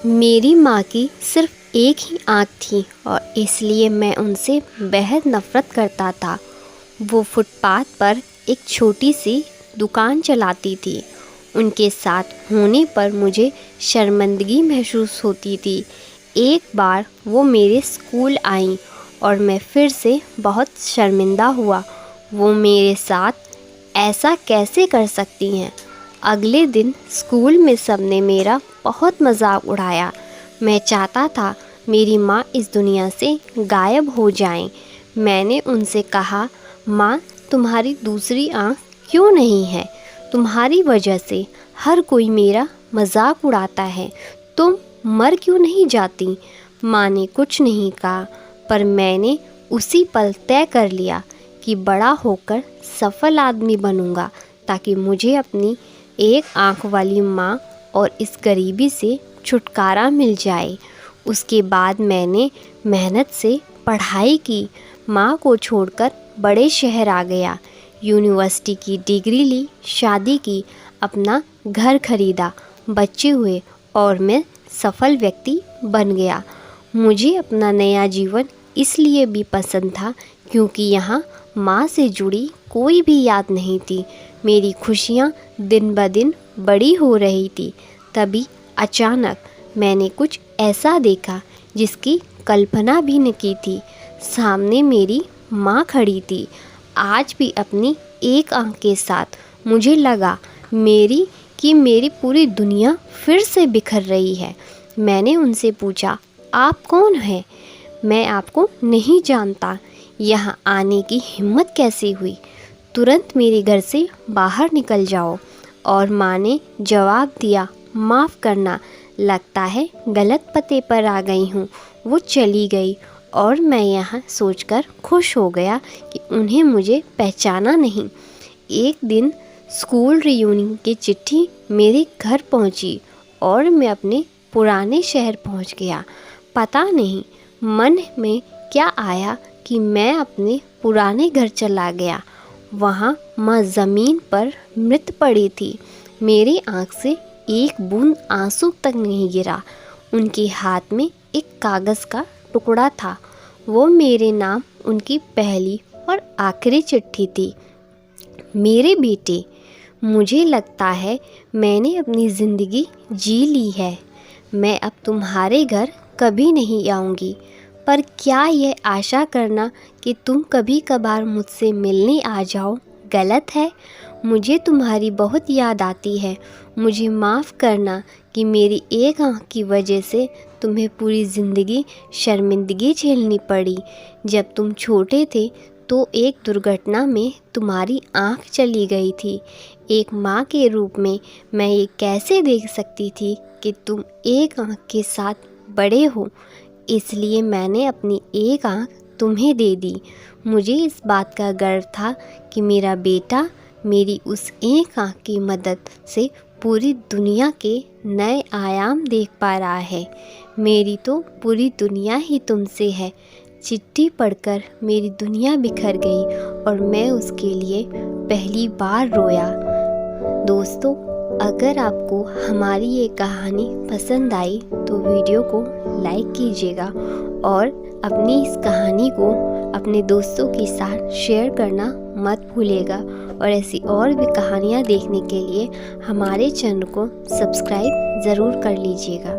मेरी माँ की सिर्फ एक ही आँख थी और इसलिए मैं उनसे बेहद नफ़रत करता था। वो फुटपाथ पर एक छोटी सी दुकान चलाती थी। उनके साथ होने पर मुझे शर्मिंदगी महसूस होती थी। एक बार वो मेरे स्कूल आईं और मैं फिर से बहुत शर्मिंदा हुआ। वो मेरे साथ ऐसा कैसे कर सकती हैं? अगले दिन स्कूल में सबने मेरा बहुत मजाक उड़ाया। मैं चाहता था मेरी माँ इस दुनिया से गायब हो जाएं। मैंने उनसे कहा, माँ, तुम्हारी दूसरी आँख क्यों नहीं है? तुम्हारी वजह से हर कोई मेरा मजाक उड़ाता है। तुम मर क्यों नहीं जाती? माँ ने कुछ नहीं कहा, पर मैंने उसी पल तय कर लिया कि बड़ा होकर सफल आदमी बनूंगा, ताकि मुझे अपनी एक आँख वाली माँ और इस गरीबी से छुटकारा मिल जाए। उसके बाद मैंने मेहनत से पढ़ाई की, माँ को छोड़कर बड़े शहर आ गया, यूनिवर्सिटी की डिग्री ली, शादी की, अपना घर खरीदा, बच्चे हुए और मैं सफल व्यक्ति बन गया। मुझे अपना नया जीवन इसलिए भी पसंद था क्योंकि यहाँ माँ से जुड़ी कोई भी याद नहीं थी। मेरी खुशियाँ दिन ब दिन बड़ी हो रही थी। तभी अचानक मैंने कुछ ऐसा देखा जिसकी कल्पना भी न की थी। सामने मेरी माँ खड़ी थी, आज भी अपनी एक आँख के साथ। मुझे लगा मेरी पूरी दुनिया फिर से बिखर रही है। मैंने उनसे पूछा, आप कौन हैं? मैं आपको नहीं जानता। यहाँ आने की हिम्मत कैसे हुई? तुरंत मेरे घर से बाहर निकल जाओ। और माँ ने जवाब दिया, माफ़ करना, लगता है गलत पते पर आ गई हूँ। वो चली गई और मैं यहाँ सोचकर खुश हो गया कि उन्हें मुझे पहचाना नहीं। एक दिन स्कूल रियूनियन की चिट्ठी मेरे घर पहुँची और मैं अपने पुराने शहर पहुँच गया। पता नहीं मन में क्या आया कि मैं अपने पुराने घर चला गया। वहाँ माँ ज़मीन पर मृत पड़ी थी। मेरी आँख से एक बूंद आंसू तक नहीं गिरा। उनके हाथ में एक कागज़ का टुकड़ा था। वो मेरे नाम उनकी पहली और आखिरी चिट्ठी थी। मेरे बेटे, मुझे लगता है मैंने अपनी ज़िंदगी जी ली है। मैं अब तुम्हारे घर कभी नहीं आऊँगी, पर क्या यह आशा करना कि तुम कभी कभार मुझसे मिलने आ जाओ गलत है? मुझे तुम्हारी बहुत याद आती है। मुझे माफ़ करना कि मेरी एक आँख की वजह से तुम्हें पूरी ज़िंदगी शर्मिंदगी झेलनी पड़ी। जब तुम छोटे थे तो एक दुर्घटना में तुम्हारी आँख चली गई थी। एक माँ के रूप में मैं ये कैसे देख सकती थी कि तुम एक आँख के साथ बड़े हो? इसलिए मैंने अपनी एक आँख तुम्हें दे दी। मुझे इस बात का गर्व था कि मेरा बेटा मेरी उस एक आँख की मदद से पूरी दुनिया के नए आयाम देख पा रहा है। मेरी तो पूरी दुनिया ही तुमसे है। चिट्ठी पढ़कर मेरी दुनिया बिखर गई और मैं उसके लिए पहली बार रोया। दोस्तों, अगर आपको हमारी ये कहानी पसंद आई तो वीडियो को लाइक कीजिएगा और अपनी इस कहानी को अपने दोस्तों के साथ शेयर करना मत भूलिएगा। और ऐसी और भी कहानियाँ देखने के लिए हमारे चैनल को सब्सक्राइब ज़रूर कर लीजिएगा।